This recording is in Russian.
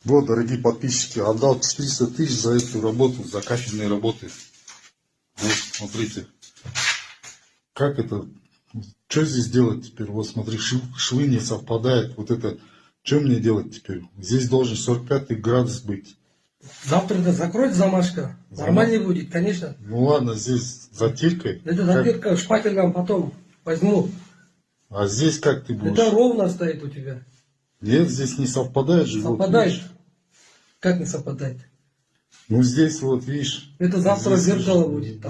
Вот, дорогие подписчики, отдал 400 тысяч за эту работу, за кафельные работы. Вот, смотрите. Как это? Что здесь делать теперь? Вот смотри, швы не совпадают. Вот это, что мне делать теперь? Здесь должен 45 градус быть. Завтра это закроется замашка. Нормально будет, конечно. Ну ладно, здесь затиркой. Это затирка шпателем потом возьму. А здесь как ты будешь? Это ровно стоит у тебя. Нет, здесь не совпадает же. Совпадает. Вот, Как не совпадает? ну здесь вот, видишь. Это завтра здесь зеркало будет там.